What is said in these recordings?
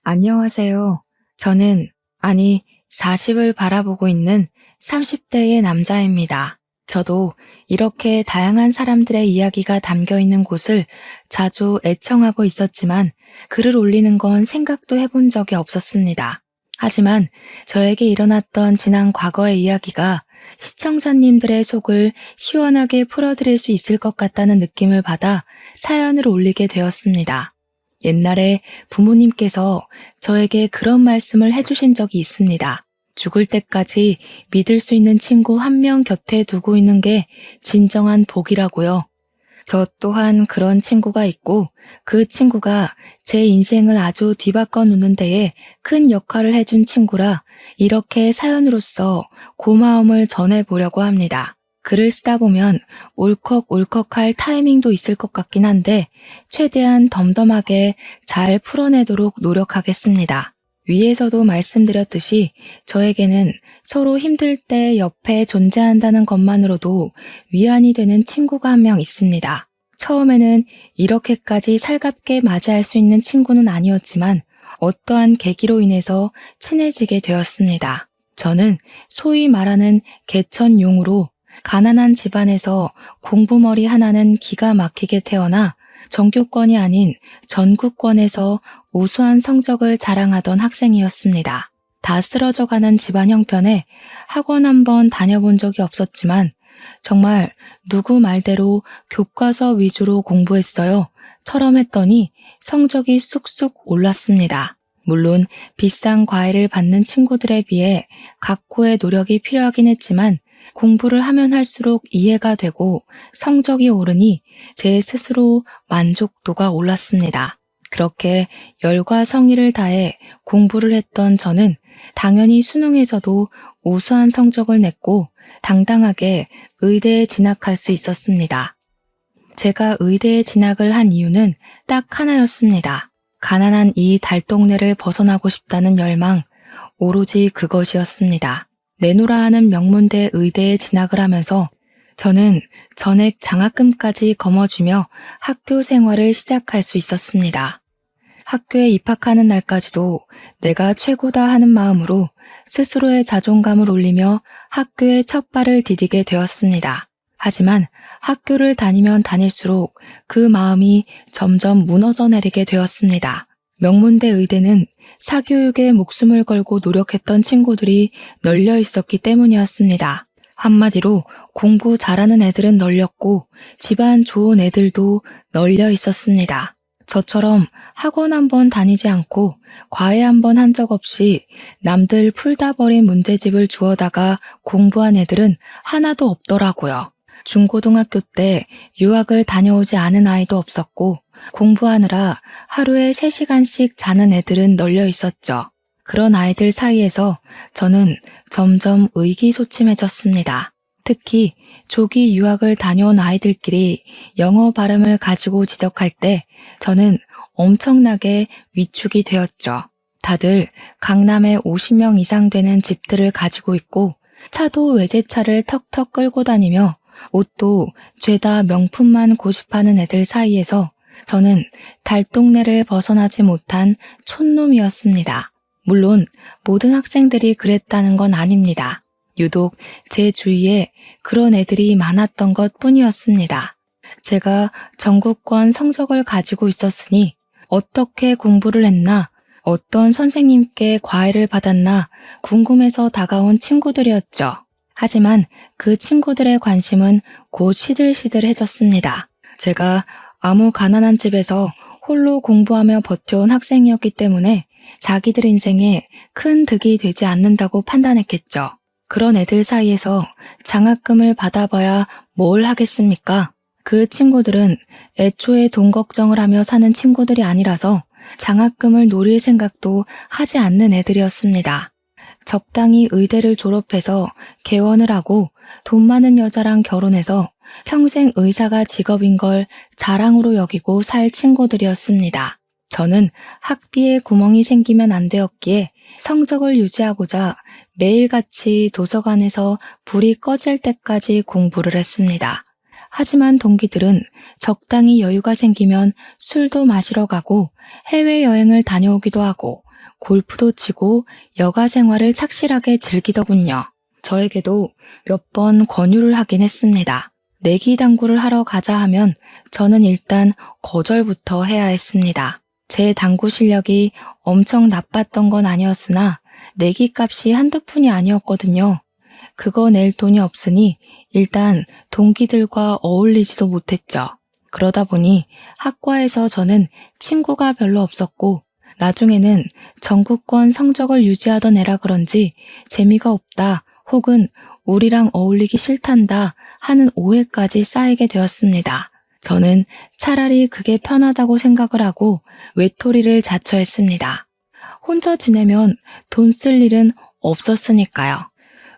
안녕하세요. 저는, 40을 바라보고 있는 30대의 남자입니다. 저도 이렇게 다양한 사람들의 이야기가 담겨 있는 곳을 자주 애청하고 있었지만 글을 올리는 건 생각도 해본 적이 없었습니다. 하지만 저에게 일어났던 지난 과거의 이야기가 시청자님들의 속을 시원하게 풀어드릴 수 있을 것 같다는 느낌을 받아 사연을 올리게 되었습니다. 옛날에 부모님께서 저에게 그런 말씀을 해주신 적이 있습니다. 죽을 때까지 믿을 수 있는 친구 한 명 곁에 두고 있는 게 진정한 복이라고요. 저 또한 그런 친구가 있고 그 친구가 제 인생을 아주 뒤바꿔 놓는 데에 큰 역할을 해준 친구라 이렇게 사연으로서 고마움을 전해보려고 합니다. 글을 쓰다 보면 울컥울컥할 타이밍도 있을 것 같긴 한데 최대한 덤덤하게 잘 풀어내도록 노력하겠습니다. 위에서도 말씀드렸듯이 저에게는 서로 힘들 때 옆에 존재한다는 것만으로도 위안이 되는 친구가 한 명 있습니다. 처음에는 이렇게까지 살갑게 맞이할 수 있는 친구는 아니었지만 어떠한 계기로 인해서 친해지게 되었습니다. 저는 소위 말하는 개천용으로 가난한 집안에서 공부머리 하나는 기가 막히게 태어나 전교권이 아닌 전국권에서 우수한 성적을 자랑하던 학생이었습니다. 다 쓰러져가는 집안 형편에 학원 한번 다녀본 적이 없었지만 정말 누구 말대로 교과서 위주로 공부했어요. 처럼 했더니 성적이 쑥쑥 올랐습니다. 물론 비싼 과외를 받는 친구들에 비해 각고의 노력이 필요하긴 했지만 공부를 하면 할수록 이해가 되고 성적이 오르니 제 스스로 만족도가 올랐습니다. 그렇게 열과 성의를 다해 공부를 했던 저는 당연히 수능에서도 우수한 성적을 냈고 당당하게 의대에 진학할 수 있었습니다. 제가 의대에 진학을 한 이유는 딱 하나였습니다. 가난한 이 달동네를 벗어나고 싶다는 열망, 오로지 그것이었습니다. 내노라 하는 명문대 의대에 진학을 하면서 저는 전액 장학금까지 거머쥐며 학교 생활을 시작할 수 있었습니다. 학교에 입학하는 날까지도 내가 최고다 하는 마음으로 스스로의 자존감을 올리며 학교에 첫 발을 디디게 되었습니다. 하지만 학교를 다니면 다닐수록 그 마음이 점점 무너져 내리게 되었습니다. 명문대 의대는 사교육에 목숨을 걸고 노력했던 친구들이 널려 있었기 때문이었습니다. 한마디로 공부 잘하는 애들은 널렸고 집안 좋은 애들도 널려 있었습니다. 저처럼 학원 한번 다니지 않고 과외 한번 한 적 없이 남들 풀다 버린 문제집을 주워다가 공부한 애들은 하나도 없더라고요. 중고등학교 때 유학을 다녀오지 않은 아이도 없었고 공부하느라 하루에 3시간씩 자는 애들은 널려 있었죠. 그런 아이들 사이에서 저는 점점 의기소침해졌습니다. 특히 조기 유학을 다녀온 아이들끼리 영어 발음을 가지고 지적할 때 저는 엄청나게 위축이 되었죠. 다들 강남에 50명 이상 되는 집들을 가지고 있고 차도 외제차를 턱턱 끌고 다니며 옷도 죄다 명품만 고집하는 애들 사이에서 저는 달동네를 벗어나지 못한 촌놈이었습니다. 물론 모든 학생들이 그랬다는 건 아닙니다. 유독 제 주위에 그런 애들이 많았던 것 뿐이었습니다. 제가 전국권 성적을 가지고 있었으니 어떻게 공부를 했나, 어떤 선생님께 과외를 받았나 궁금해서 다가온 친구들이었죠. 하지만 그 친구들의 관심은 곧 시들시들해졌습니다. 제가 아무 가난한 집에서 홀로 공부하며 버텨온 학생이었기 때문에 자기들 인생에 큰 득이 되지 않는다고 판단했겠죠. 그런 애들 사이에서 장학금을 받아봐야 뭘 하겠습니까? 그 친구들은 애초에 돈 걱정을 하며 사는 친구들이 아니라서 장학금을 노릴 생각도 하지 않는 애들이었습니다. 적당히 의대를 졸업해서 개원을 하고 돈 많은 여자랑 결혼해서 평생 의사가 직업인 걸 자랑으로 여기고 살 친구들이었습니다. 저는 학비에 구멍이 생기면 안 되었기에 성적을 유지하고자 매일같이 도서관에서 불이 꺼질 때까지 공부를 했습니다. 하지만 동기들은 적당히 여유가 생기면 술도 마시러 가고 해외여행을 다녀오기도 하고 골프도 치고 여가 생활을 착실하게 즐기더군요. 저에게도 몇 번 권유를 하긴 했습니다. 내기 당구를 하러 가자 하면 저는 일단 거절부터 해야 했습니다. 제 당구 실력이 엄청 나빴던 건 아니었으나 내기 값이 한두 푼이 아니었거든요. 그거 낼 돈이 없으니 일단 동기들과 어울리지도 못했죠. 그러다 보니 학과에서 저는 친구가 별로 없었고 나중에는 전국권 성적을 유지하던 애라 그런지 재미가 없다 혹은 우리랑 어울리기 싫단다 하는 오해까지 쌓이게 되었습니다. 저는 차라리 그게 편하다고 생각을 하고 외톨이를 자처했습니다. 혼자 지내면 돈 쓸 일은 없었으니까요.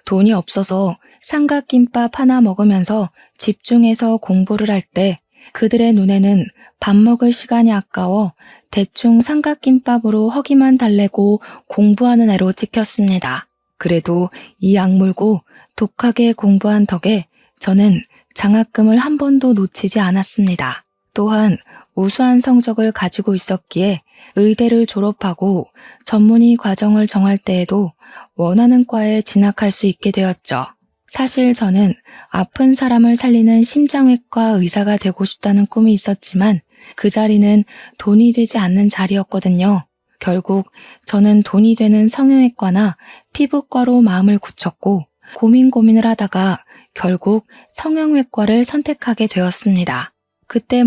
돈이 없어서 삼각김밥 하나 먹으면서 집중해서 공부를 할 때 그들의 눈에는 밥 먹을 시간이 아까워 대충 삼각김밥으로 허기만 달래고 공부하는 애로 찍혔습니다. 그래도 이 악물고 독하게 공부한 덕에 저는 장학금을 한 번도 놓치지 않았습니다. 또한 우수한 성적을 가지고 있었기에 의대를 졸업하고 전문의 과정을 정할 때에도 원하는 과에 진학할 수 있게 되었죠. 사실 저는 아픈 사람을 살리는 심장외과 의사가 되고 싶다는 꿈이 있었지만 그 자리는 돈이 되지 않는 자리였거든요. 결국 저는 돈이 되는 성형외과나 피부과로 마음을 굳혔고 고민을 하다가 결국 성형외과를 선택하게 되었습니다. 그때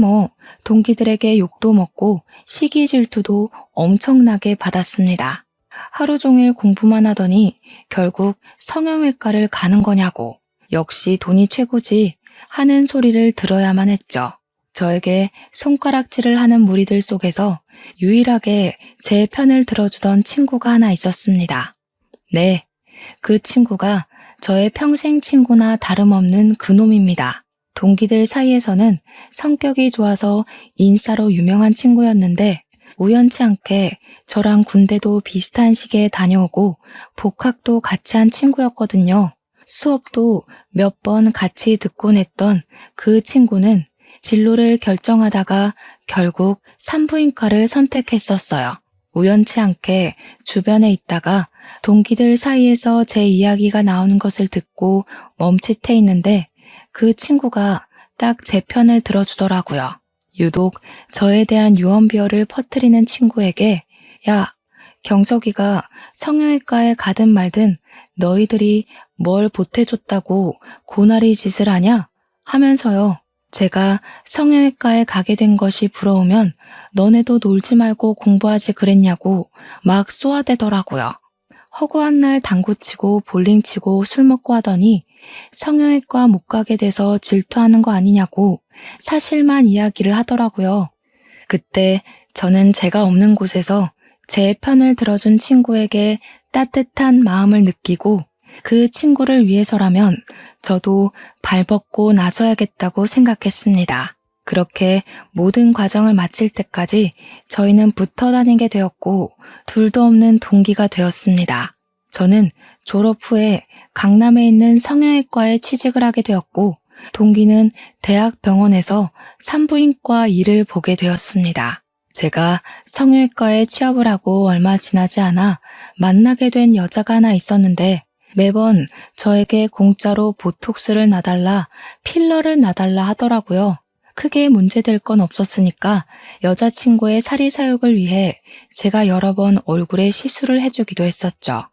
동기들에게 욕도 먹고 시기 질투도 엄청나게 받았습니다. 하루 종일 공부만 하더니 결국 성형외과를 가는 거냐고 역시 돈이 최고지 하는 소리를 들어야만 했죠. 저에게 손가락질을 하는 무리들 속에서 유일하게 제 편을 들어주던 친구가 하나 있었습니다. 네, 그 친구가 저의 평생 친구나 다름없는 그놈입니다. 동기들 사이에서는 성격이 좋아서 인싸로 유명한 친구였는데 우연치 않게 저랑 군대도 비슷한 시기에 다녀오고 복학도 같이 한 친구였거든요. 수업도 몇 번 같이 듣곤 했던 그 친구는 진로를 결정하다가 결국 산부인과를 선택했었어요. 우연치 않게 주변에 있다가 동기들 사이에서 제 이야기가 나오는 것을 듣고 멈칫해 있는데 그 친구가 딱 제 편을 들어주더라고요. 유독 저에 대한 유언비어를 퍼뜨리는 친구에게 야, 경석이가 성형외과에 가든 말든 너희들이 뭘 보태줬다고 고나리 짓을 하냐? 하면서요. 제가 성형외과에 가게 된 것이 부러우면 너네도 놀지 말고 공부하지 그랬냐고 막 쏘아대더라고요. 허구한 날 당구 치고 볼링 치고 술 먹고 하더니 성형외과 못 가게 돼서 질투하는 거 아니냐고 사실만 이야기를 하더라고요. 그때 저는 제가 없는 곳에서 제 편을 들어준 친구에게 따뜻한 마음을 느끼고 그 친구를 위해서라면 저도 발벗고 나서야겠다고 생각했습니다. 그렇게 모든 과정을 마칠 때까지 저희는 붙어 다니게 되었고 둘도 없는 동기가 되었습니다. 저는 졸업 후에 강남에 있는 성형외과에 취직을 하게 되었고 동기는 대학병원에서 산부인과 일을 보게 되었습니다. 제가 성형외과에 취업을 하고 얼마 지나지 않아 만나게 된 여자가 하나 있었는데 매번 저에게 공짜로 보톡스를 놔달라, 필러를 놔달라 하더라고요. 크게 문제될 건 없었으니까 여자친구의 사리사욕을 위해 제가 여러 번 얼굴에 시술을 해주기도 했었죠.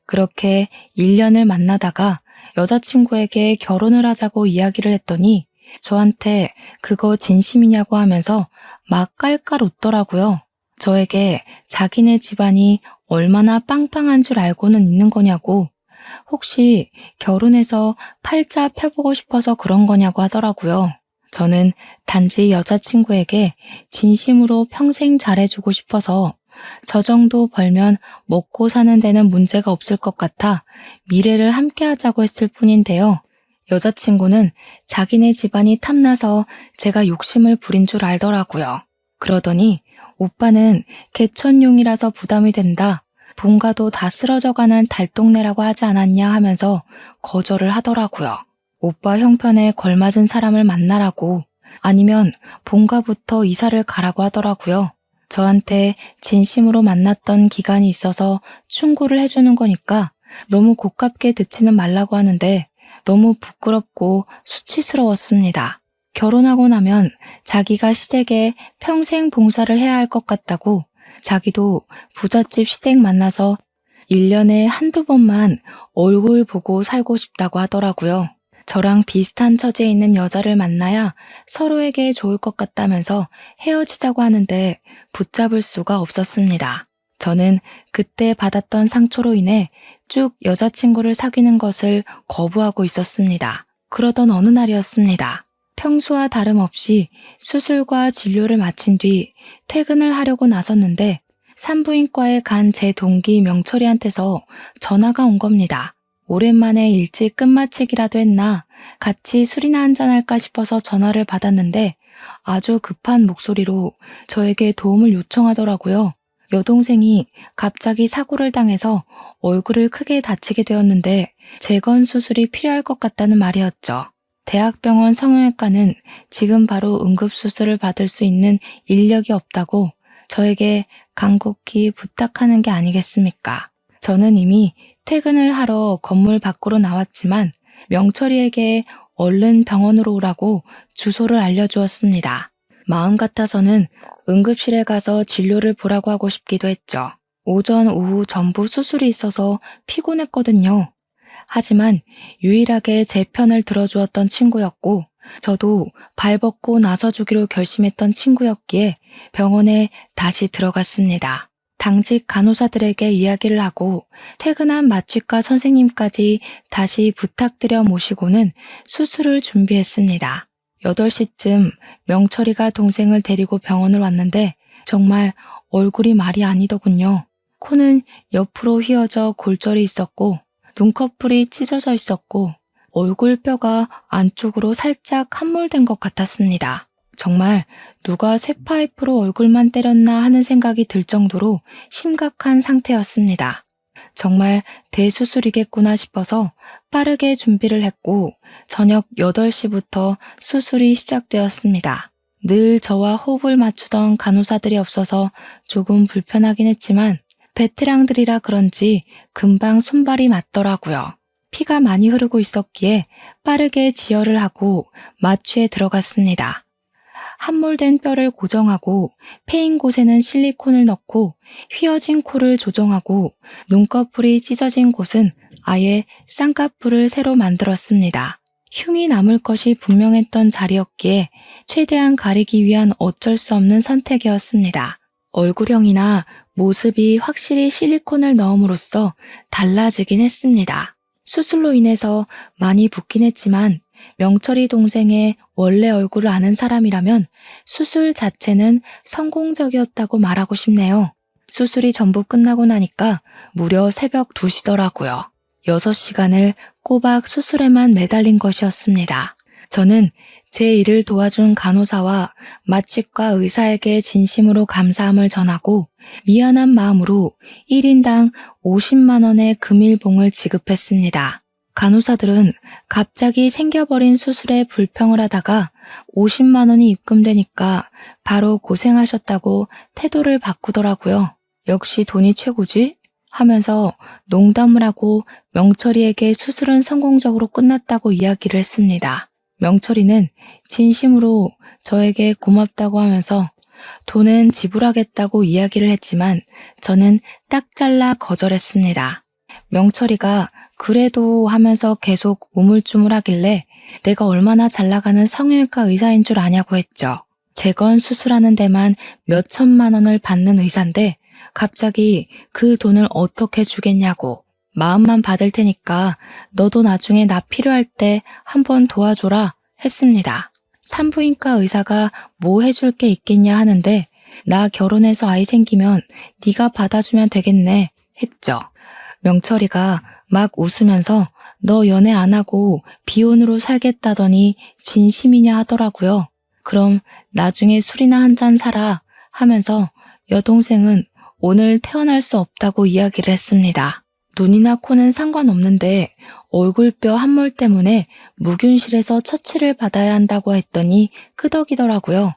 그렇게 1년을 만나다가 여자친구에게 결혼을 하자고 이야기를 했더니 저한테 그거 진심이냐고 하면서 막 깔깔 웃더라고요. 저에게 자기네 집안이 얼마나 빵빵한 줄 알고는 있는 거냐고 혹시 결혼해서 팔자 펴보고 싶어서 그런 거냐고 하더라고요. 저는 단지 여자친구에게 진심으로 평생 잘해주고 싶어서 저 정도 벌면 먹고 사는 데는 문제가 없을 것 같아 미래를 함께 하자고 했을 뿐인데요. 여자친구는 자기네 집안이 탐나서 제가 욕심을 부린 줄 알더라고요. 그러더니 오빠는 개천용이라서 부담이 된다. 본가도 다 쓰러져가는 달동네라고 하지 않았냐 하면서 거절을 하더라고요. 오빠 형편에 걸맞은 사람을 만나라고 아니면 본가부터 이사를 가라고 하더라고요. 저한테 진심으로 만났던 기간이 있어서 충고를 해주는 거니까 너무 고깝게 듣지는 말라고 하는데 너무 부끄럽고 수치스러웠습니다. 결혼하고 나면 자기가 시댁에 평생 봉사를 해야 할 것 같다고 자기도 부잣집 시댁 만나서 1년에 한두 번만 얼굴 보고 살고 싶다고 하더라고요. 저랑 비슷한 처지에 있는 여자를 만나야 서로에게 좋을 것 같다면서 헤어지자고 하는데 붙잡을 수가 없었습니다. 저는 그때 받았던 상처로 인해 쭉 여자친구를 사귀는 것을 거부하고 있었습니다. 그러던 어느 날이었습니다. 평소와 다름없이 수술과 진료를 마친 뒤 퇴근을 하려고 나섰는데 산부인과에 간 제 동기 명철이한테서 전화가 온 겁니다. 오랜만에 일찍 끝마치기라도 했나 같이 술이나 한잔할까 싶어서 전화를 받았는데 아주 급한 목소리로 저에게 도움을 요청하더라고요. 여동생이 갑자기 사고를 당해서 얼굴을 크게 다치게 되었는데 재건 수술이 필요할 것 같다는 말이었죠. 대학병원 성형외과는 지금 바로 응급수술을 받을 수 있는 인력이 없다고 저에게 간곡히 부탁하는 게 아니겠습니까? 저는 이미 퇴근을 하러 건물 밖으로 나왔지만 명철이에게 얼른 병원으로 오라고 주소를 알려주었습니다. 마음 같아서는 응급실에 가서 진료를 보라고 하고 싶기도 했죠. 오전, 오후 전부 수술이 있어서 피곤했거든요. 하지만 유일하게 제 편을 들어주었던 친구였고 저도 발벗고 나서주기로 결심했던 친구였기에 병원에 다시 들어갔습니다. 당직 간호사들에게 이야기를 하고 퇴근한 마취과 선생님까지 다시 부탁드려 모시고는 수술을 준비했습니다. 8시쯤 명철이가 동생을 데리고 병원을 왔는데 정말 얼굴이 말이 아니더군요. 코는 옆으로 휘어져 골절이 있었고 눈꺼풀이 찢어져 있었고 얼굴뼈가 안쪽으로 살짝 함몰된 것 같았습니다. 정말 누가 쇠파이프로 얼굴만 때렸나 하는 생각이 들 정도로 심각한 상태였습니다. 정말 대수술이겠구나 싶어서 빠르게 준비를 했고 저녁 8시부터 수술이 시작되었습니다. 늘 저와 호흡을 맞추던 간호사들이 없어서 조금 불편하긴 했지만 베테랑들이라 그런지 금방 손발이 맞더라고요. 피가 많이 흐르고 있었기에 빠르게 지혈을 하고 마취에 들어갔습니다. 함몰된 뼈를 고정하고 패인 곳에는 실리콘을 넣고 휘어진 코를 조정하고 눈꺼풀이 찢어진 곳은 아예 쌍꺼풀을 새로 만들었습니다. 흉이 남을 것이 분명했던 자리였기에 최대한 가리기 위한 어쩔 수 없는 선택이었습니다. 얼굴형이나 모습이 확실히 실리콘을 넣음으로써 달라지긴 했습니다. 수술로 인해서 많이 붓긴 했지만 명철이 동생의 원래 얼굴을 아는 사람이라면 수술 자체는 성공적이었다고 말하고 싶네요. 수술이 전부 끝나고 나니까 무려 새벽 2시더라고요. 6시간을 꼬박 수술에만 매달린 것이었습니다. 저는 제 일을 도와준 간호사와 마취과 의사에게 진심으로 감사함을 전하고 미안한 마음으로 1인당 50만 원의 금일봉을 지급했습니다. 간호사들은 갑자기 생겨버린 수술에 불평을 하다가 50만 원이 입금되니까 바로 고생하셨다고 태도를 바꾸더라고요. 역시 돈이 최고지? 하면서 농담을 하고 명철이에게 수술은 성공적으로 끝났다고 이야기를 했습니다. 명철이는 진심으로 저에게 고맙다고 하면서 돈은 지불하겠다고 이야기를 했지만 저는 딱 잘라 거절했습니다. 명철이가 그래도 하면서 계속 우물쭈물하길래 내가 얼마나 잘 나가는 성형외과 의사인 줄 아냐고 했죠. 재건 수술하는 데만 몇 천만 원을 받는 의사인데 갑자기 그 돈을 어떻게 주겠냐고. 마음만 받을 테니까 너도 나중에 나 필요할 때 한번 도와줘라 했습니다. 산부인과 의사가 뭐 해줄 게 있겠냐 하는데 나 결혼해서 아이 생기면 네가 받아주면 되겠네 했죠. 명철이가 막 웃으면서 너 연애 안 하고 비혼으로 살겠다더니 진심이냐 하더라고요. 그럼 나중에 술이나 한잔 사라 하면서 여동생은 오늘 태어날 수 없다고 이야기를 했습니다. 눈이나 코는 상관없는데 얼굴뼈 함몰 때문에 무균실에서 처치를 받아야 한다고 했더니 끄덕이더라고요.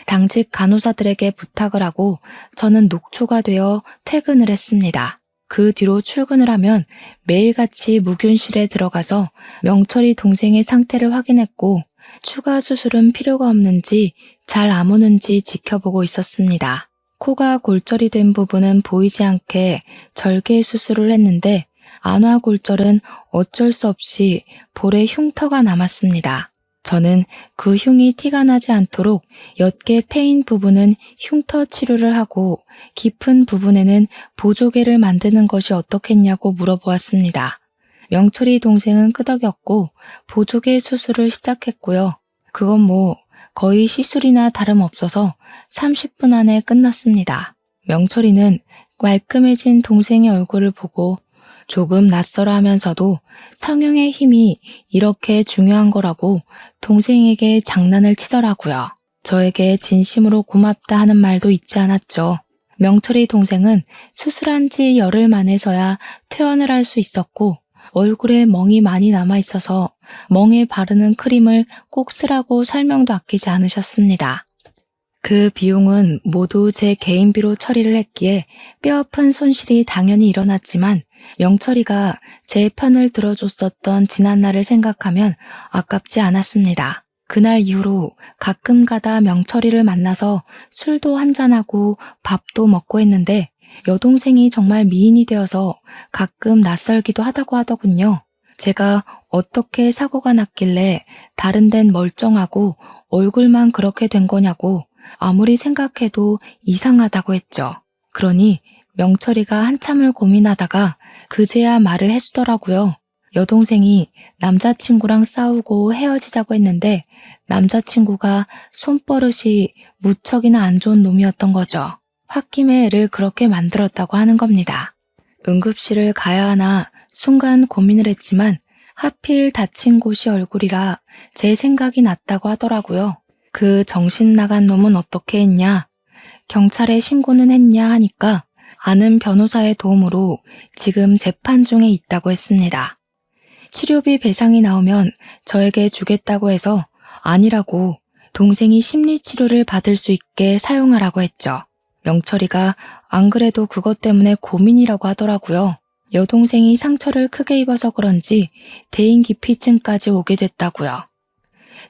당직 간호사들에게 부탁을 하고 저는 녹초가 되어 퇴근을 했습니다. 그 뒤로 출근을 하면 매일같이 무균실에 들어가서 명철이 동생의 상태를 확인했고 추가 수술은 필요가 없는지 잘 안 오는지 지켜보고 있었습니다. 코가 골절이 된 부분은 보이지 않게 절개 수술을 했는데 안화골절은 어쩔 수 없이 볼에 흉터가 남았습니다. 저는 그 흉이 티가 나지 않도록 옅게 패인 부분은 흉터 치료를 하고 깊은 부분에는 보조개를 만드는 것이 어떻겠냐고 물어보았습니다. 명철이 동생은 끄덕였고 보조개 수술을 시작했고요. 그건 거의 시술이나 다름없어서 30분 안에 끝났습니다. 명철이는 말끔해진 동생의 얼굴을 보고 조금 낯설어 하면서도 성형의 힘이 이렇게 중요한 거라고 동생에게 장난을 치더라고요. 저에게 진심으로 고맙다 하는 말도 잊지 않았죠. 명철이 동생은 수술한 지 열흘 만에서야 퇴원을 할 수 있었고 얼굴에 멍이 많이 남아있어서 멍에 바르는 크림을 꼭 쓰라고 설명도 아끼지 않으셨습니다. 그 비용은 모두 제 개인비로 처리를 했기에 뼈아픈 손실이 당연히 일어났지만 명철이가 제 편을 들어줬었던 지난날을 생각하면 아깝지 않았습니다. 그날 이후로 가끔 가다 명철이를 만나서 술도 한잔하고 밥도 먹고 했는데 여동생이 정말 미인이 되어서 가끔 낯설기도 하다고 하더군요. 제가 어떻게 사고가 났길래 다른 데는 멀쩡하고 얼굴만 그렇게 된 거냐고 아무리 생각해도 이상하다고 했죠. 그러니 명철이가 한참을 고민하다가 그제야 말을 해주더라고요. 여동생이 남자친구랑 싸우고 헤어지자고 했는데 남자친구가 손버릇이 무척이나 안 좋은 놈이었던 거죠. 홧김에 애를 그렇게 만들었다고 하는 겁니다. 응급실을 가야 하나 순간 고민을 했지만 하필 다친 곳이 얼굴이라 제 생각이 났다고 하더라고요. 그 정신 나간 놈은 어떻게 했냐? 경찰에 신고는 했냐 하니까 아는 변호사의 도움으로 지금 재판 중에 있다고 했습니다. 치료비 배상이 나오면 저에게 주겠다고 해서 아니라고 동생이 심리치료를 받을 수 있게 사용하라고 했죠. 명철이가 안 그래도 그것 때문에 고민이라고 하더라고요. 여동생이 상처를 크게 입어서 그런지 대인기피증까지 오게 됐다고요.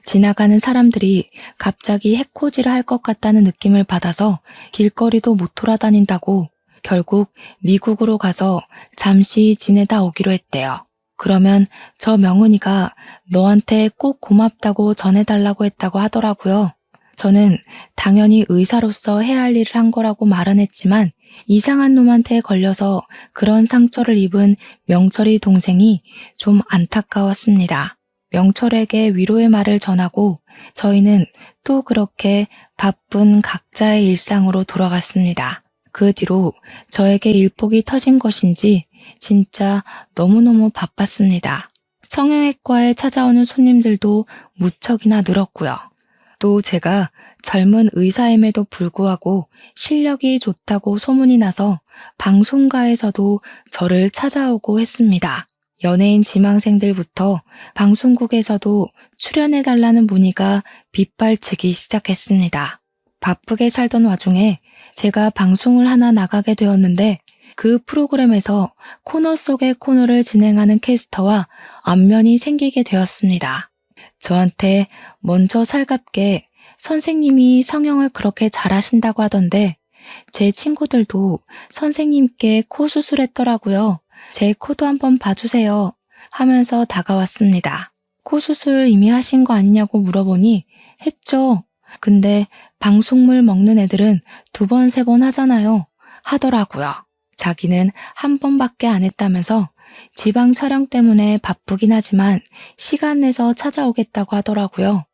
지나가는 사람들이 갑자기 해코지를 할 것 같다는 느낌을 받아서 길거리도 못 돌아다닌다고 결국 미국으로 가서 잠시 지내다 오기로 했대요. 그러면 저 명은이가 너한테 꼭 고맙다고 전해달라고 했다고 하더라고요. 저는 당연히 의사로서 해야 할 일을 한 거라고 말은 했지만 이상한 놈한테 걸려서 그런 상처를 입은 명철이 동생이 좀 안타까웠습니다. 명철에게 위로의 말을 전하고 저희는 또 그렇게 바쁜 각자의 일상으로 돌아갔습니다. 그 뒤로 저에게 일복이 터진 것인지 진짜 너무너무 바빴습니다. 성형외과에 찾아오는 손님들도 무척이나 늘었고요. 또 제가 젊은 의사임에도 불구하고 실력이 좋다고 소문이 나서 방송가에서도 저를 찾아오고 했습니다. 연예인 지망생들부터 방송국에서도 출연해달라는 문의가 빗발치기 시작했습니다. 바쁘게 살던 와중에 제가 방송을 하나 나가게 되었는데 그 프로그램에서 코너 속의 코너를 진행하는 캐스터와 안면이 생기게 되었습니다. 저한테 먼저 살갑게 선생님이 성형을 그렇게 잘하신다고 하던데 제 친구들도 선생님께 코 수술했더라고요. 제 코도 한번 봐주세요 하면서 다가왔습니다. 코 수술 이미 하신 거 아니냐고 물어보니 했죠. 근데 방송물 먹는 애들은 2번, 3번 하잖아요 하더라고요. 자기는 한 번밖에 안 했다면서 지방 촬영 때문에 바쁘긴 하지만 시간 내서 찾아오겠다고 하더라고요.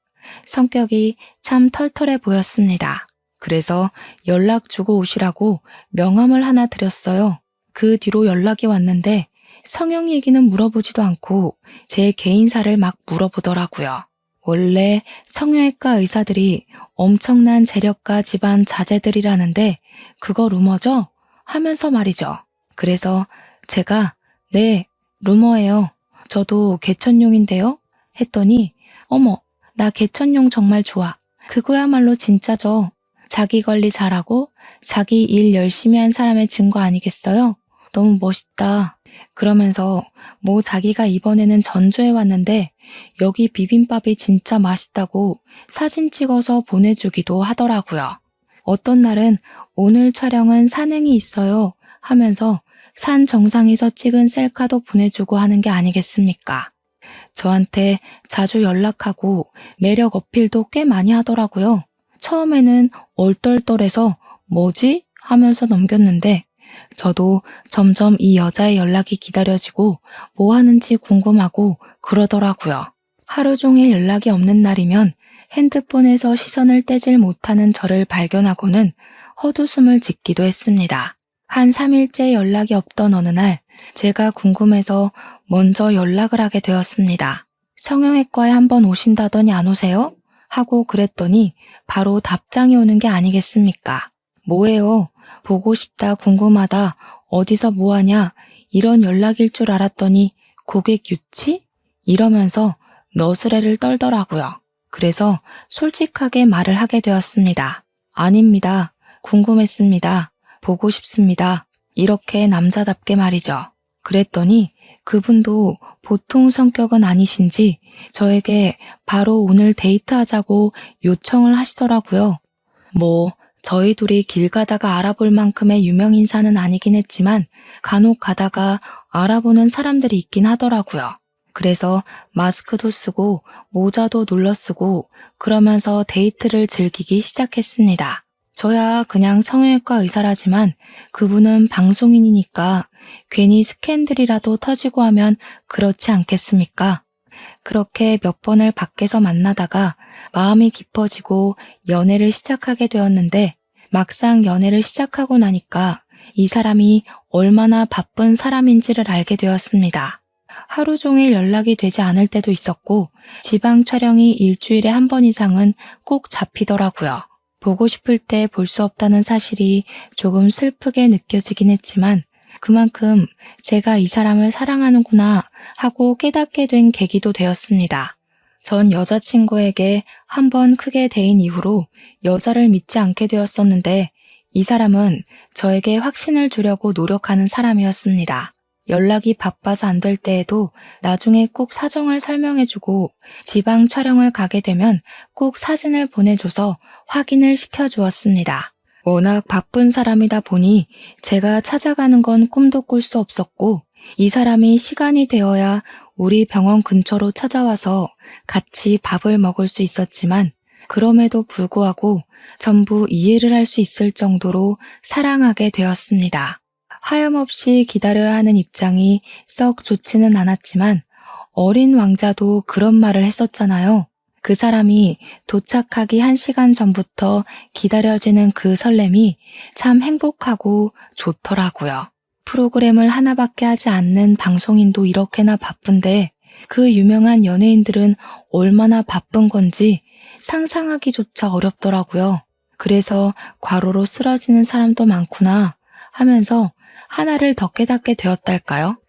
성격이 참 털털해 보였습니다. 그래서 연락 주고 오시라고 명함을 하나 드렸어요. 그 뒤로 연락이 왔는데 성형 얘기는 물어보지도 않고 제 개인사를 막 물어보더라고요. 원래 성형외과 의사들이 엄청난 재력가 집안 자제들이라는데 그거 루머죠? 하면서 말이죠. 그래서 제가 네, 루머예요. 저도 개천용인데요? 했더니 어머, 나 개천용 정말 좋아. 그거야말로 진짜죠. 자기 관리 잘하고 자기 일 열심히 한 사람의 증거 아니겠어요? 너무 멋있다. 그러면서 뭐 자기가 이번에는 전주에 왔는데 여기 비빔밥이 진짜 맛있다고 사진 찍어서 보내주기도 하더라고요. 어떤 날은 오늘 촬영은 산행이 있어요 하면서 산 정상에서 찍은 셀카도 보내주고 하는 게 아니겠습니까? 저한테 자주 연락하고 매력 어필도 꽤 많이 하더라고요. 처음에는 얼떨떨해서 뭐지? 하면서 넘겼는데 저도 점점 이 여자의 연락이 기다려지고 뭐 하는지 궁금하고 그러더라고요. 하루 종일 연락이 없는 날이면 핸드폰에서 시선을 떼질 못하는 저를 발견하고는 헛웃음을 짓기도 했습니다. 한 3일째 연락이 없던 어느 날 제가 궁금해서 먼저 연락을 하게 되었습니다. 성형외과에 한번 오신다더니 안 오세요? 하고 그랬더니 바로 답장이 오는 게 아니겠습니까? 뭐예요? 보고 싶다, 궁금하다, 어디서 뭐하냐, 이런 연락일 줄 알았더니 고객 유치? 이러면서 너스레를 떨더라고요. 그래서 솔직하게 말을 하게 되었습니다. 아닙니다. 궁금했습니다. 보고 싶습니다. 이렇게 남자답게 말이죠. 그랬더니 그분도 보통 성격은 아니신지 저에게 바로 오늘 데이트하자고 요청을 하시더라고요. 뭐 저희 둘이 길 가다가 알아볼 만큼의 유명 인사는 아니긴 했지만 간혹 가다가 알아보는 사람들이 있긴 하더라고요. 그래서 마스크도 쓰고 모자도 눌러 쓰고 그러면서 데이트를 즐기기 시작했습니다. 저야 그냥 성형외과 의사라지만 그분은 방송인이니까 괜히 스캔들이라도 터지고 하면 그렇지 않겠습니까? 그렇게 몇 번을 밖에서 만나다가 마음이 깊어지고 연애를 시작하게 되었는데 막상 연애를 시작하고 나니까 이 사람이 얼마나 바쁜 사람인지를 알게 되었습니다. 하루 종일 연락이 되지 않을 때도 있었고 지방 촬영이 일주일에 한 번 이상은 꼭 잡히더라고요. 보고 싶을 때 볼 수 없다는 사실이 조금 슬프게 느껴지긴 했지만 그만큼 제가 이 사람을 사랑하는구나 하고 깨닫게 된 계기도 되었습니다. 전 여자친구에게 한 번 크게 대인 이후로 여자를 믿지 않게 되었었는데 이 사람은 저에게 확신을 주려고 노력하는 사람이었습니다. 연락이 바빠서 안 될 때에도 나중에 꼭 사정을 설명해주고 지방 촬영을 가게 되면 꼭 사진을 보내줘서 확인을 시켜주었습니다. 워낙 바쁜 사람이다 보니 제가 찾아가는 건 꿈도 꿀 수 없었고 이 사람이 시간이 되어야 우리 병원 근처로 찾아와서 같이 밥을 먹을 수 있었지만 그럼에도 불구하고 전부 이해를 할 수 있을 정도로 사랑하게 되었습니다. 하염없이 기다려야 하는 입장이 썩 좋지는 않았지만 어린 왕자도 그런 말을 했었잖아요. 그 사람이 도착하기 1시간 전부터 기다려지는 그 설렘이 참 행복하고 좋더라고요. 프로그램을 하나밖에 하지 않는 방송인도 이렇게나 바쁜데 그 유명한 연예인들은 얼마나 바쁜 건지 상상하기조차 어렵더라고요. 그래서 과로로 쓰러지는 사람도 많구나 하면서 하나를 더 깨닫게 되었달까요?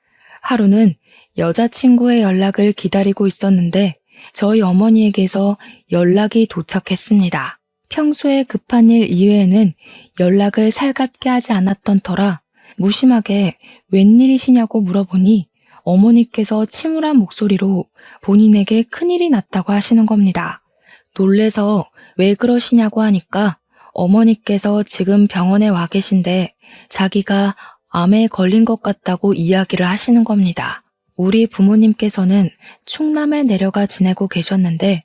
하루는 여자친구의 연락을 기다리고 있었는데 저희 어머니에게서 연락이 도착했습니다. 평소에 급한 일 이외에는 연락을 살갑게 하지 않았던 터라 무심하게 웬일이시냐고 물어보니 어머니께서 침울한 목소리로 본인에게 큰일이 났다고 하시는 겁니다. 놀래서 왜 그러시냐고 하니까 어머니께서 지금 병원에 와 계신데 자기가 암에 걸린 것 같다고 이야기를 하시는 겁니다. 우리 부모님께서는 충남에 내려가 지내고 계셨는데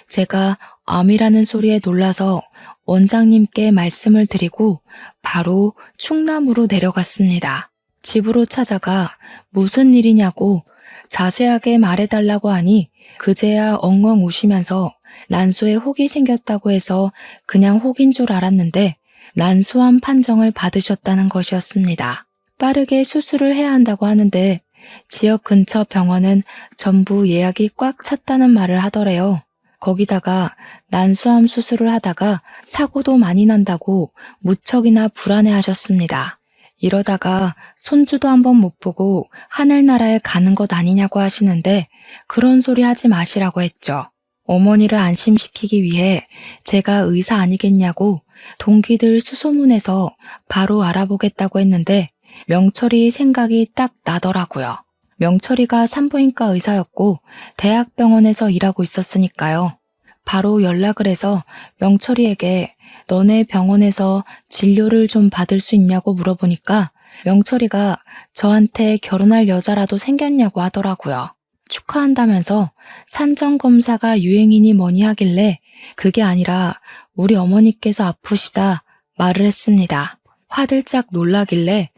제가 암이라는 소리에 놀라서 원장님께 말씀을 드리고 바로 충남으로 내려갔습니다. 집으로 찾아가 무슨 일이냐고 자세하게 말해달라고 하니 그제야 엉엉 우시면서 난소에 혹이 생겼다고 해서 그냥 혹인 줄 알았는데 난소암 판정을 받으셨다는 것이었습니다. 빠르게 수술을 해야 한다고 하는데 지역 근처 병원은 전부 예약이 꽉 찼다는 말을 하더래요. 거기다가 난소암 수술을 하다가 사고도 많이 난다고 무척이나 불안해하셨습니다. 이러다가 손주도 한번 못 보고 하늘나라에 가는 것 아니냐고 하시는데 그런 소리 하지 마시라고 했죠. 어머니를 안심시키기 위해 제가 의사 아니겠냐고 동기들 수소문해서 바로 알아보겠다고 했는데 명철이 생각이 딱 나더라고요. 명철이가 산부인과 의사였고 대학병원에서 일하고 있었으니까요. 바로 연락을 해서 명철이에게 너네 병원에서 진료를 좀 받을 수 있냐고 물어보니까 명철이가 저한테 결혼할 여자라도 생겼냐고 하더라고요. 축하한다면서 산전검사가 유행이니 뭐니 하길래 그게 아니라 우리 어머니께서 아프시다 말을 했습니다. 화들짝 놀라길래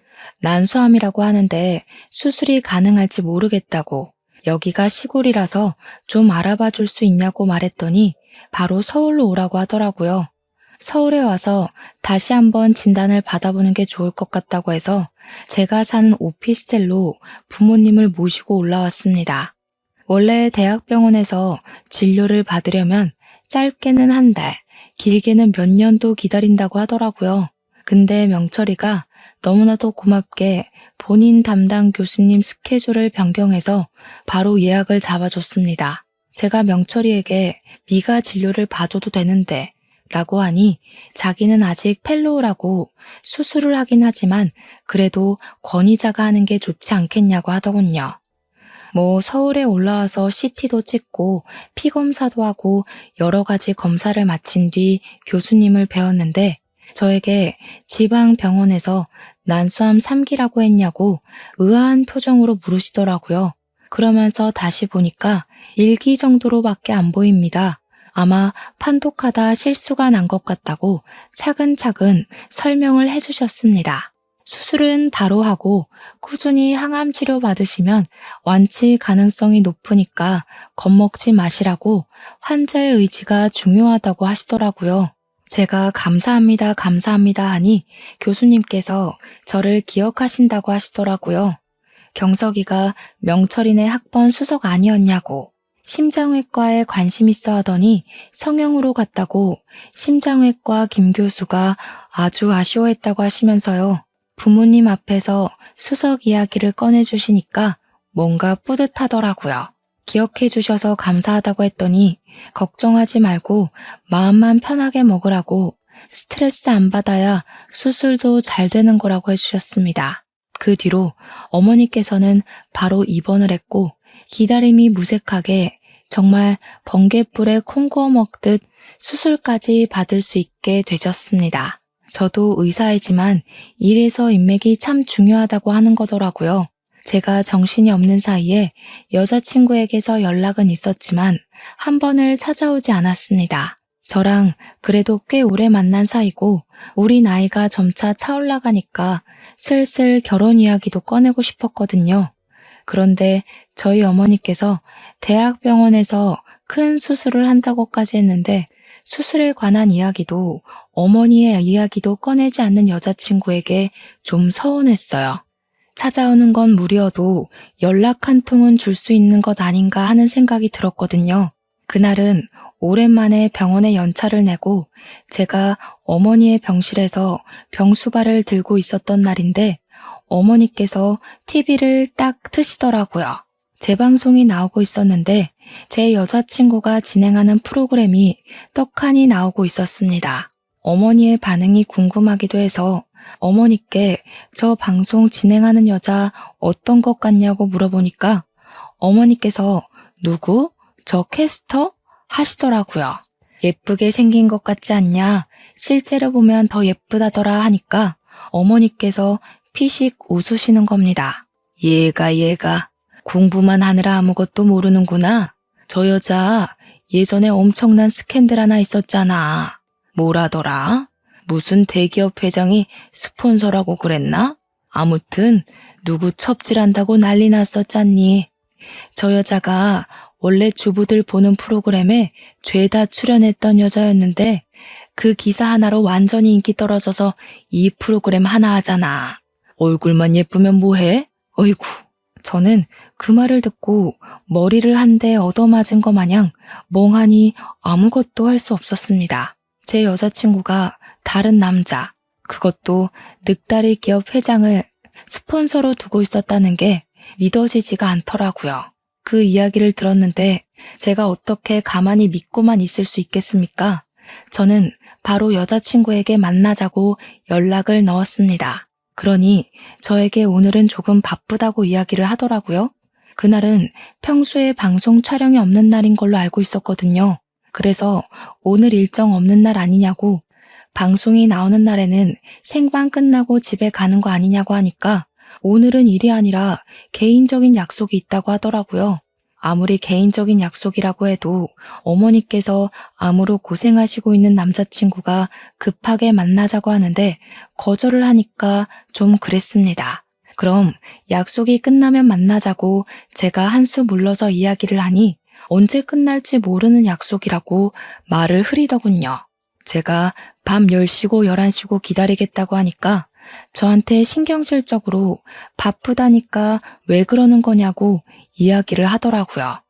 난소암이라고 하는데 수술이 가능할지 모르겠다고 여기가 시골이라서 좀 알아봐 줄 수 있냐고 말했더니 바로 서울로 오라고 하더라고요. 서울에 와서 다시 한번 진단을 받아보는 게 좋을 것 같다고 해서 제가 사는 오피스텔로 부모님을 모시고 올라왔습니다. 원래 대학병원에서 진료를 받으려면 짧게는 한 달, 길게는 몇 년도 기다린다고 하더라고요. 근데 명철이가 너무나도 고맙게 본인 담당 교수님 스케줄을 변경해서 바로 예약을 잡아줬습니다. 제가 명철이에게 네가 진료를 봐줘도 되는데 라고 하니 자기는 아직 펠로우라고 수술을 하긴 하지만 그래도 권위자가 하는 게 좋지 않겠냐고 하더군요. 서울에 올라와서 CT도 찍고 피검사도 하고 여러 가지 검사를 마친 뒤 교수님을 배웠는데 저에게 지방 병원에서 난소암 3기라고 했냐고 의아한 표정으로 물으시더라고요. 그러면서 다시 보니까 1기 정도로밖에 안 보입니다. 아마 판독하다 실수가 난 것 같다고 차근차근 설명을 해주셨습니다. 수술은 바로 하고 꾸준히 항암 치료 받으시면 완치 가능성이 높으니까 겁먹지 마시라고 환자의 의지가 중요하다고 하시더라고요. 제가 감사합니다, 감사합니다 하니 교수님께서 저를 기억하신다고 하시더라고요. 경석이가 명철이네 학번 수석 아니었냐고 심장외과에 관심 있어 하더니 성형으로 갔다고 심장외과 김 교수가 아주 아쉬워했다고 하시면서요. 부모님 앞에서 수석 이야기를 꺼내주시니까 뭔가 뿌듯하더라고요. 기억해 주셔서 감사하다고 했더니 걱정하지 말고 마음만 편하게 먹으라고 스트레스 안 받아야 수술도 잘 되는 거라고 해주셨습니다. 그 뒤로 어머니께서는 바로 입원을 했고 기다림이 무색하게 정말 번갯불에 콩 구워 먹듯 수술까지 받을 수 있게 되셨습니다. 저도 의사이지만 이래서 인맥이 참 중요하다고 하는 거더라고요. 제가 정신이 없는 사이에 여자친구에게서 연락은 있었지만 한 번을 찾아오지 않았습니다. 저랑 그래도 꽤 오래 만난 사이고 우리 나이가 점차 차올라가니까 슬슬 결혼 이야기도 꺼내고 싶었거든요. 그런데 저희 어머니께서 대학병원에서 큰 수술을 한다고까지 했는데 수술에 관한 이야기도 어머니의 이야기도 꺼내지 않는 여자친구에게 좀 서운했어요. 찾아오는 건 무리여도 연락 한 통은 줄 수 있는 것 아닌가 하는 생각이 들었거든요. 그날은 오랜만에 병원에 연차를 내고 제가 어머니의 병실에서 병수발을 들고 있었던 날인데 어머니께서 TV를 딱 트시더라고요. 제 방송이 나오고 있었는데 제 여자친구가 진행하는 프로그램이 떡하니 나오고 있었습니다. 어머니의 반응이 궁금하기도 해서 어머니께 저 방송 진행하는 여자 어떤 것 같냐고 물어보니까 어머니께서 누구? 저 캐스터? 하시더라고요. 예쁘게 생긴 것 같지 않냐? 실제로 보면 더 예쁘다더라 하니까 어머니께서 피식 웃으시는 겁니다. 얘가 공부만 하느라 아무것도 모르는구나. 저 여자 예전에 엄청난 스캔들 하나 있었잖아. 뭐라더라? 무슨 대기업 회장이 스폰서라고 그랬나? 아무튼 누구 첩질한다고 난리 났었잖니. 저 여자가 원래 주부들 보는 프로그램에 죄다 출연했던 여자였는데 그 기사 하나로 완전히 인기 떨어져서 이 프로그램 하나 하잖아. 얼굴만 예쁘면 뭐해? 어이구. 저는 그 말을 듣고 머리를 한 대 얻어맞은 것 마냥 멍하니 아무것도 할 수 없었습니다. 제 여자친구가 다른 남자, 그것도 늑다리 기업 회장을 스폰서로 두고 있었다는 게 믿어지지가 않더라고요. 그 이야기를 들었는데 제가 어떻게 가만히 믿고만 있을 수 있겠습니까? 저는 바로 여자친구에게 만나자고 연락을 넣었습니다. 그러니 저에게 오늘은 조금 바쁘다고 이야기를 하더라고요. 그날은 평소에 방송 촬영이 없는 날인 걸로 알고 있었거든요. 그래서 오늘 일정 없는 날 아니냐고, 방송이 나오는 날에는 생방 끝나고 집에 가는 거 아니냐고 하니까 오늘은 일이 아니라 개인적인 약속이 있다고 하더라고요. 아무리 개인적인 약속이라고 해도 어머니께서 암으로 고생하시고 있는 남자친구가 급하게 만나자고 하는데 거절을 하니까 좀 그랬습니다. 그럼 약속이 끝나면 만나자고 제가 한 수 물러서 이야기를 하니 언제 끝날지 모르는 약속이라고 말을 흐리더군요. 제가 밤 10시고 11시고 기다리겠다고 하니까 저한테 신경질적으로 바쁘다니까 왜 그러는 거냐고 이야기를 하더라고요.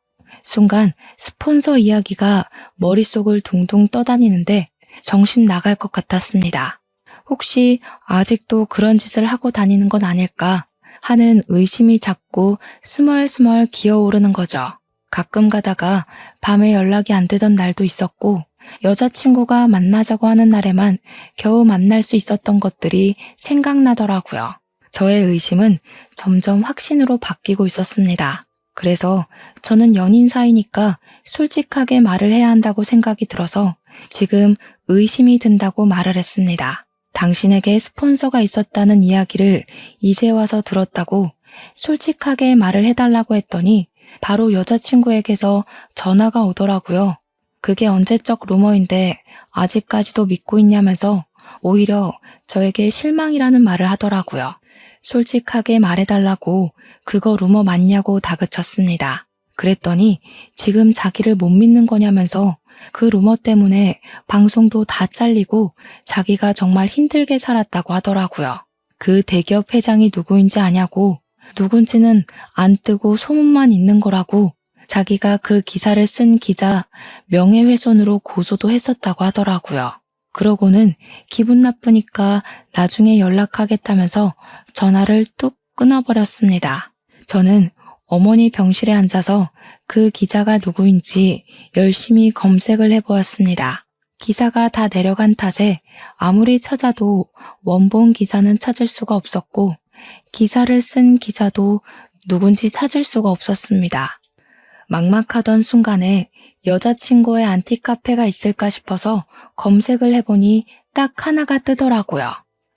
순간 스폰서 이야기가 머릿속을 둥둥 떠다니는데 정신 나갈 것 같았습니다. 혹시 아직도 그런 짓을 하고 다니는 건 아닐까 하는 의심이 자꾸 스멀스멀 기어오르는 거죠. 가끔 가다가 밤에 연락이 안 되던 날도 있었고 여자친구가 만나자고 하는 날에만 겨우 만날 수 있었던 것들이 생각나더라고요. 저의 의심은 점점 확신으로 바뀌고 있었습니다. 그래서 저는 연인 사이니까 솔직하게 말을 해야 한다고 생각이 들어서 지금 의심이 든다고 말을 했습니다. 당신에게 스폰서가 있었다는 이야기를 이제 와서 들었다고 솔직하게 말을 해달라고 했더니 바로 여자친구에게서 전화가 오더라고요. 그게 언제적 루머인데 아직까지도 믿고 있냐면서 오히려 저에게 실망이라는 말을 하더라고요. 솔직하게 말해달라고 그거 루머 맞냐고 다그쳤습니다. 그랬더니 지금 자기를 못 믿는 거냐면서 그 루머 때문에 방송도 다 잘리고 자기가 정말 힘들게 살았다고 하더라고요. 그 대기업 회장이 누구인지 아냐고, 누군지는 안 뜨고 소문만 있는 거라고, 자기가 그 기사를 쓴 기자 명예훼손으로 고소도 했었다고 하더라고요. 그러고는 기분 나쁘니까 나중에 연락하겠다면서 전화를 뚝 끊어버렸습니다. 저는 어머니 병실에 앉아서 그 기자가 누구인지 열심히 검색을 해보았습니다. 기사가 다 내려간 탓에 아무리 찾아도 원본 기사는 찾을 수가 없었고 기사를 쓴 기자도 누군지 찾을 수가 없었습니다. 막막하던 순간에 여자친구의 안티카페가 있을까 싶어서 검색을 해보니 딱 하나가 뜨더라고요.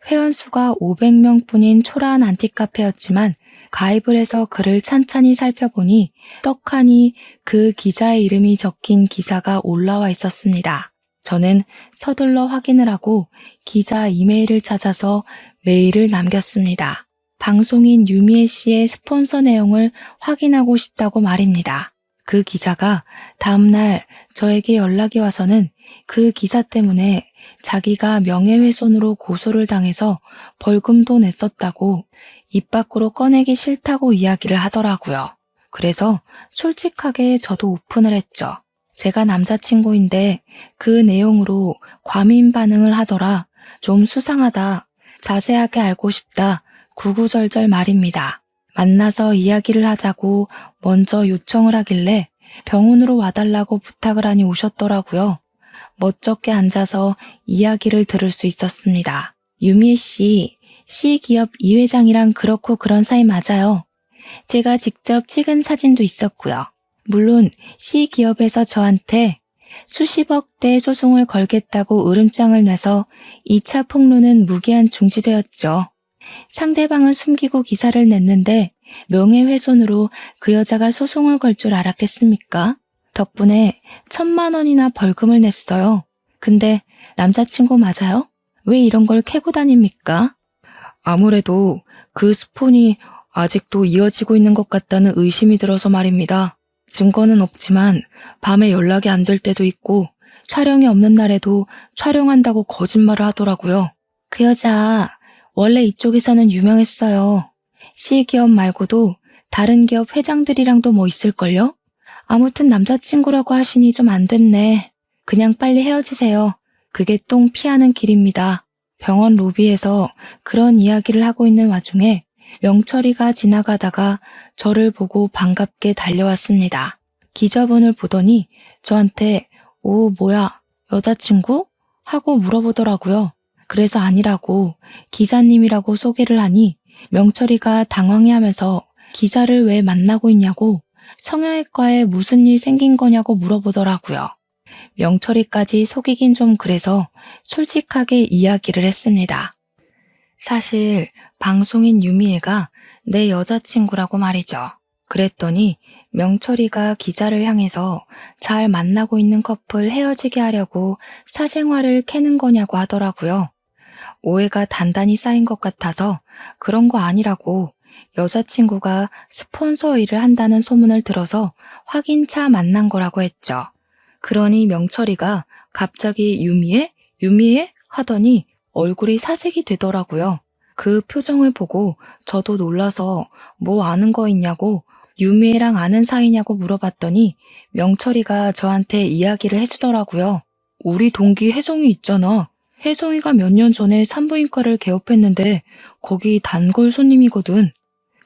회원수가 500명뿐인 초라한 안티카페였지만 가입을 해서 글을 찬찬히 살펴보니 떡하니 그 기자의 이름이 적힌 기사가 올라와 있었습니다. 저는 서둘러 확인을 하고 기자 이메일을 찾아서 메일을 남겼습니다. 방송인 유미애 씨의 스폰서 내용을 확인하고 싶다고 말입니다. 그 기자가 다음날 저에게 연락이 와서는 그 기사 때문에 자기가 명예훼손으로 고소를 당해서 벌금도 냈었다고 입 밖으로 꺼내기 싫다고 이야기를 하더라고요. 그래서 솔직하게 저도 오픈을 했죠. 제가 남자친구인데 그 내용으로 과민 반응을 하더라. 좀 수상하다. 자세하게 알고 싶다. 구구절절 말입니다. 만나서 이야기를 하자고 먼저 요청을 하길래 병원으로 와달라고 부탁을 하니 오셨더라고요. 멋쩍게 앉아서 이야기를 들을 수 있었습니다. 유미애 씨, C기업 이 회장이랑 그렇고 그런 사이 맞아요. 제가 직접 찍은 사진도 있었고요. 물론 C기업에서 저한테 수십억대 소송을 걸겠다고 으름장을 내서 2차 폭로는 무기한 중지되었죠. 상대방을 숨기고 기사를 냈는데 명예훼손으로 그 여자가 소송을 걸 줄 알았겠습니까? 덕분에 1,000만 원이나 벌금을 냈어요. 근데 남자친구 맞아요? 왜 이런 걸 캐고 다닙니까? 아무래도 그 스폰이 아직도 이어지고 있는 것 같다는 의심이 들어서 말입니다. 증거는 없지만 밤에 연락이 안 될 때도 있고 촬영이 없는 날에도 촬영한다고 거짓말을 하더라고요. 그 여자 원래 이쪽에서는 유명했어요. C기업 말고도 다른 기업 회장들이랑도 뭐 있을걸요? 아무튼 남자친구라고 하시니 좀 안 됐네. 그냥 빨리 헤어지세요. 그게 똥 피하는 길입니다. 병원 로비에서 그런 이야기를 하고 있는 와중에 명철이가 지나가다가 저를 보고 반갑게 달려왔습니다. 기자분을 보더니 저한테 오, 뭐야, 여자친구? 하고 물어보더라고요. 그래서 아니라고 기자님이라고 소개를 하니 명철이가 당황해하면서 기자를 왜 만나고 있냐고 성형외과에 무슨 일 생긴 거냐고 물어보더라고요. 명철이까지 속이긴 좀 그래서 솔직하게 이야기를 했습니다. 사실 방송인 유미애가 내 여자친구라고 말이죠. 그랬더니 명철이가 기자를 향해서 잘 만나고 있는 커플 헤어지게 하려고 사생활을 캐는 거냐고 하더라고요. 오해가 단단히 쌓인 것 같아서 그런 거 아니라고 여자친구가 스폰서 일을 한다는 소문을 들어서 확인차 만난 거라고 했죠. 그러니 명철이가 갑자기 유미애? 유미애? 하더니 얼굴이 사색이 되더라고요. 그 표정을 보고 저도 놀라서 뭐 아는 거 있냐고 유미애랑 아는 사이냐고 물어봤더니 명철이가 저한테 이야기를 해주더라고요. 우리 동기 혜성이 있잖아. 혜성이가 몇 년 전에 산부인과를 개업했는데 거기 단골 손님이거든.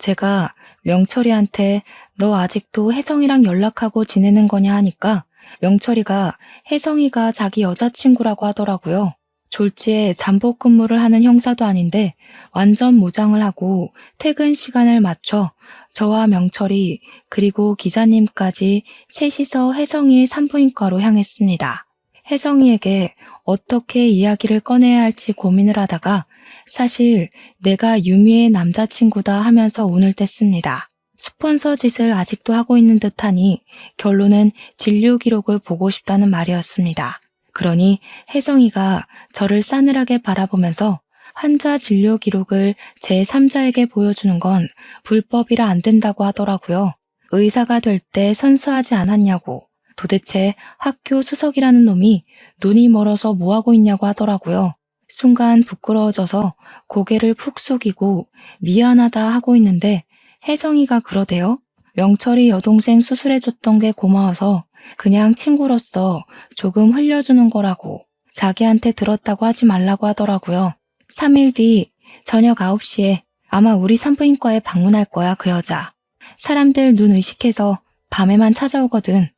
제가 명철이한테 너 아직도 혜성이랑 연락하고 지내는 거냐 하니까 명철이가 혜성이가 자기 여자친구라고 하더라고요. 졸지에 잠복 근무를 하는 형사도 아닌데 완전 무장을 하고 퇴근 시간을 맞춰 저와 명철이 그리고 기자님까지 셋이서 혜성이의 산부인과로 향했습니다. 혜성이에게 어떻게 이야기를 꺼내야 할지 고민을 하다가 사실 내가 유미의 남자친구다 하면서 운을 뗐습니다. 스폰서 짓을 아직도 하고 있는 듯하니 결론은 진료 기록을 보고 싶다는 말이었습니다. 그러니 혜성이가 저를 싸늘하게 바라보면서 환자 진료 기록을 제3자에게 보여주는 건 불법이라 안 된다고 하더라고요. 의사가 될 때 선서하지 않았냐고. 도대체 학교 수석이라는 놈이 눈이 멀어서 뭐하고 있냐고 하더라고요. 순간 부끄러워져서 고개를 푹 숙이고 미안하다 하고 있는데 혜성이가 그러대요. 명철이 여동생 수술해줬던 게 고마워서 그냥 친구로서 조금 흘려주는 거라고 자기한테 들었다고 하지 말라고 하더라고요. 3일 뒤 저녁 9시에 아마 우리 산부인과에 방문할 거야, 그 여자. 사람들 눈 의식해서 밤에만 찾아오거든.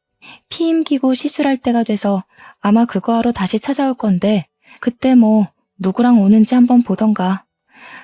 피임 기고 시술할 때가 돼서 아마 그거 하러 다시 찾아올 건데 그때 뭐 누구랑 오는지 한번 보던가.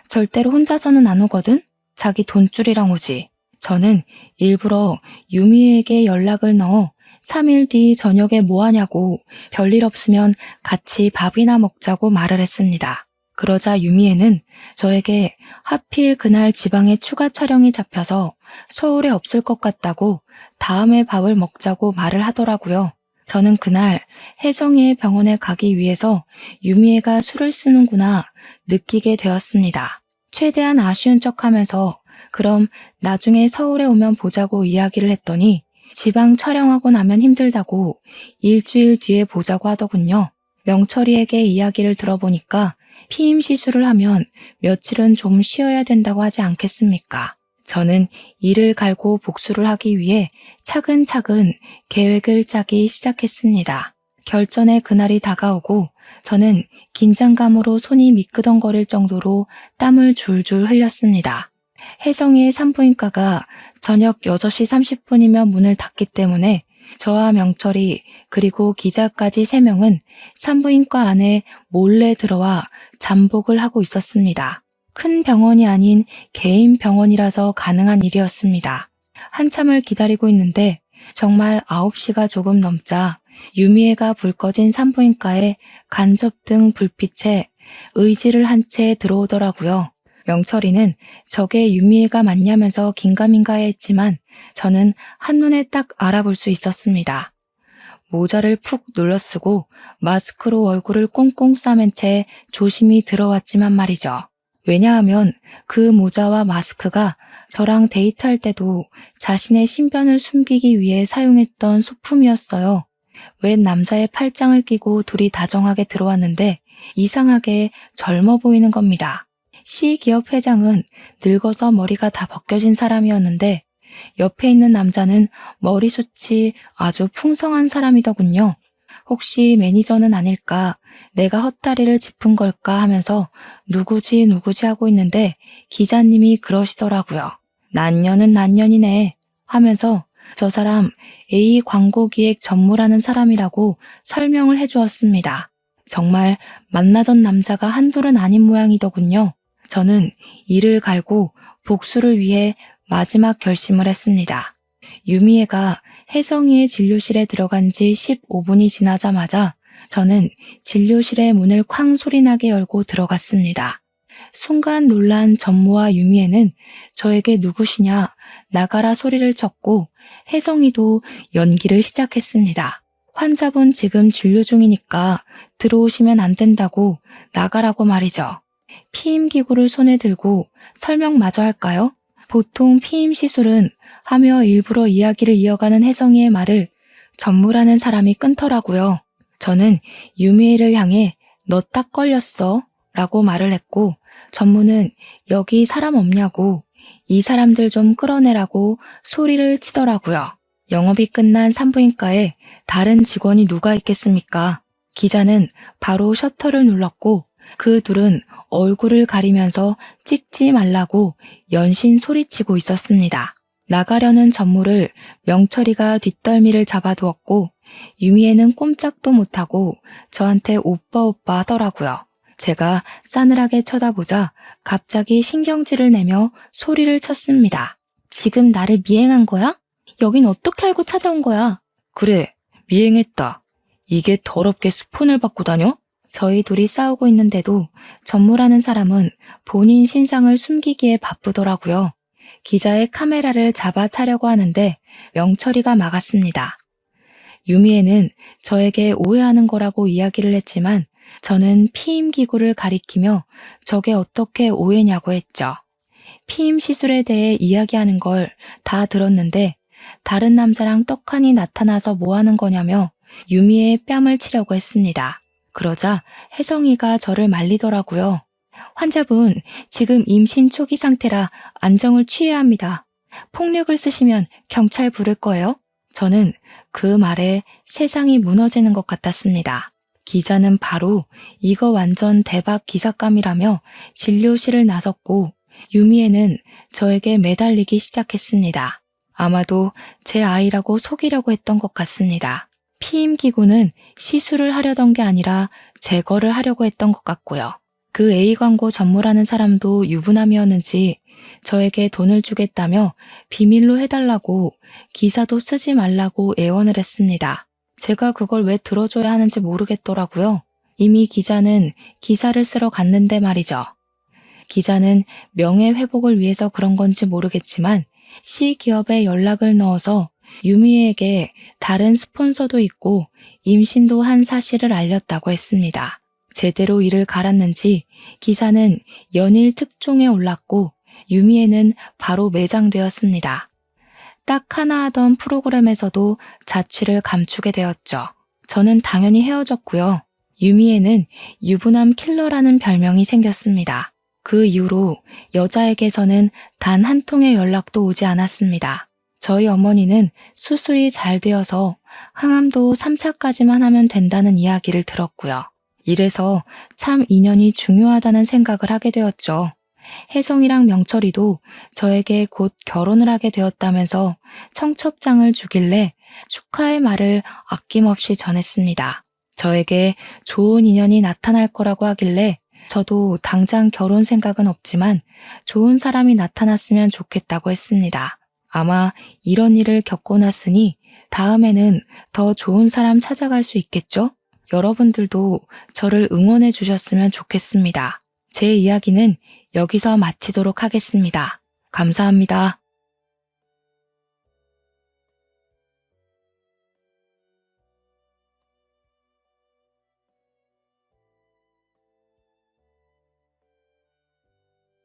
절대로 혼자서는 안 오거든? 자기 돈줄이랑 오지. 저는 일부러 유미에게 연락을 넣어 3일 뒤 저녁에 뭐 하냐고 별일 없으면 같이 밥이나 먹자고 말을 했습니다. 그러자 유미애는 저에게 하필 그날 지방에 추가 촬영이 잡혀서 서울에 없을 것 같다고 다음에 밥을 먹자고 말을 하더라고요. 저는 그날 혜성이의 병원에 가기 위해서 유미애가 술을 쓰는구나 느끼게 되었습니다. 최대한 아쉬운 척하면서 그럼 나중에 서울에 오면 보자고 이야기를 했더니 지방 촬영하고 나면 힘들다고 일주일 뒤에 보자고 하더군요. 명철이에게 이야기를 들어보니까 피임 시술을 하면 며칠은 좀 쉬어야 된다고 하지 않겠습니까? 저는 이를 갈고 복수를 하기 위해 차근차근 계획을 짜기 시작했습니다. 결전의 그날이 다가오고 저는 긴장감으로 손이 미끄덩거릴 정도로 땀을 줄줄 흘렸습니다. 혜성이의 산부인과가 저녁 6시 30분이면 문을 닫기 때문에 저와 명철이 그리고 기자까지 3명은 산부인과 안에 몰래 들어와 잠복을 하고 있었습니다. 큰 병원이 아닌 개인 병원이라서 가능한 일이었습니다. 한참을 기다리고 있는데 정말 9시가 조금 넘자 유미애가 불 꺼진 산부인과에 간접등 불빛에 의지를 한 채 들어오더라고요. 명철이는 저게 유미애가 맞냐면서 긴가민가했지만 저는 한눈에 딱 알아볼 수 있었습니다. 모자를 푹 눌러쓰고 마스크로 얼굴을 꽁꽁 싸맨 채 조심히 들어왔지만 말이죠. 왜냐하면 그 모자와 마스크가 저랑 데이트할 때도 자신의 신변을 숨기기 위해 사용했던 소품이었어요. 웬 남자의 팔짱을 끼고 둘이 다정하게 들어왔는데 이상하게 젊어 보이는 겁니다. 시기업 회장은 늙어서 머리가 다 벗겨진 사람이었는데 옆에 있는 남자는 머리숱이 아주 풍성한 사람이더군요. 혹시 매니저는 아닐까 내가 헛다리를 짚은 걸까 하면서 누구지 누구지 하고 있는데 기자님이 그러시더라고요. 난년은 난년이네 하면서 저 사람 A 광고기획 전무라는 사람이라고 설명을 해주었습니다. 정말 만나던 남자가 한둘은 아닌 모양이더군요. 저는 이를 갈고 복수를 위해 마지막 결심을 했습니다. 유미애가 혜성이의 진료실에 들어간 지 15분이 지나자마자 저는 진료실의 문을 쾅 소리나게 열고 들어갔습니다. 순간 놀란 전무와 유미애는 저에게 누구시냐 나가라 소리를 쳤고 혜성이도 연기를 시작했습니다. 환자분 지금 진료 중이니까 들어오시면 안 된다고 나가라고 말이죠. 피임기구를 손에 들고 설명마저 할까요? 보통 피임 시술은 하며 일부러 이야기를 이어가는 혜성이의 말을 전무라는 사람이 끊더라고요. 저는 유미애를 향해 너 딱 걸렸어 라고 말을 했고 전무는 여기 사람 없냐고 이 사람들 좀 끌어내라고 소리를 치더라고요. 영업이 끝난 산부인과에 다른 직원이 누가 있겠습니까? 기자는 바로 셔터를 눌렀고 그 둘은 얼굴을 가리면서 찍지 말라고 연신 소리치고 있었습니다. 나가려는 전무를 명철이가 뒷덜미를 잡아두었고 유미애는 꼼짝도 못하고 저한테 오빠 오빠 하더라고요. 제가 싸늘하게 쳐다보자 갑자기 신경질을 내며 소리를 쳤습니다. 지금 나를 미행한 거야? 여긴 어떻게 알고 찾아온 거야? 그래, 미행했다. 이게 더럽게 스폰을 받고 다녀? 저희 둘이 싸우고 있는데도 전무라는 사람은 본인 신상을 숨기기에 바쁘더라고요. 기자의 카메라를 잡아차려고 하는데 명철이가 막았습니다. 유미애는 저에게 오해하는 거라고 이야기를 했지만 저는 피임기구를 가리키며 저게 어떻게 오해냐고 했죠. 피임 시술에 대해 이야기하는 걸 다 들었는데 다른 남자랑 떡하니 나타나서 뭐 하는 거냐며 유미애의 뺨을 치려고 했습니다. 그러자 혜성이가 저를 말리더라고요. 환자분, 지금 임신 초기 상태라 안정을 취해야 합니다. 폭력을 쓰시면 경찰 부를 거예요. 저는 그 말에 세상이 무너지는 것 같았습니다. 기자는 바로 이거 완전 대박 기사감이라며 진료실을 나섰고 유미애는 저에게 매달리기 시작했습니다. 아마도 제 아이라고 속이려고 했던 것 같습니다. 피임기구는 시술을 하려던 게 아니라 제거를 하려고 했던 것 같고요. 그 A 광고 전무라는 사람도 유부남이었는지 저에게 돈을 주겠다며 비밀로 해달라고 기사도 쓰지 말라고 애원을 했습니다. 제가 그걸 왜 들어줘야 하는지 모르겠더라고요. 이미 기자는 기사를 쓰러 갔는데 말이죠. 기자는 명예회복을 위해서 그런 건지 모르겠지만 C기업에 연락을 넣어서 유미에게 다른 스폰서도 있고 임신도 한 사실을 알렸다고 했습니다. 제대로 일을 갈았는지 기사는 연일 특종에 올랐고 유미애는 바로 매장되었습니다. 딱 하나 하던 프로그램에서도 자취를 감추게 되었죠. 저는 당연히 헤어졌고요. 유미애는 유부남 킬러라는 별명이 생겼습니다. 그 이후로 여자에게서는 단 한 통의 연락도 오지 않았습니다. 저희 어머니는 수술이 잘 되어서 항암도 3차까지만 하면 된다는 이야기를 들었고요. 이래서 참 인연이 중요하다는 생각을 하게 되었죠. 혜성이랑 명철이도 저에게 곧 결혼을 하게 되었다면서 청첩장을 주길래 축하의 말을 아낌없이 전했습니다. 저에게 좋은 인연이 나타날 거라고 하길래 저도 당장 결혼 생각은 없지만 좋은 사람이 나타났으면 좋겠다고 했습니다. 아마 이런 일을 겪고 났으니 다음에는 더 좋은 사람 찾아갈 수 있겠죠? 여러분들도 저를 응원해 주셨으면 좋겠습니다. 제 이야기는 여기서 마치도록 하겠습니다. 감사합니다.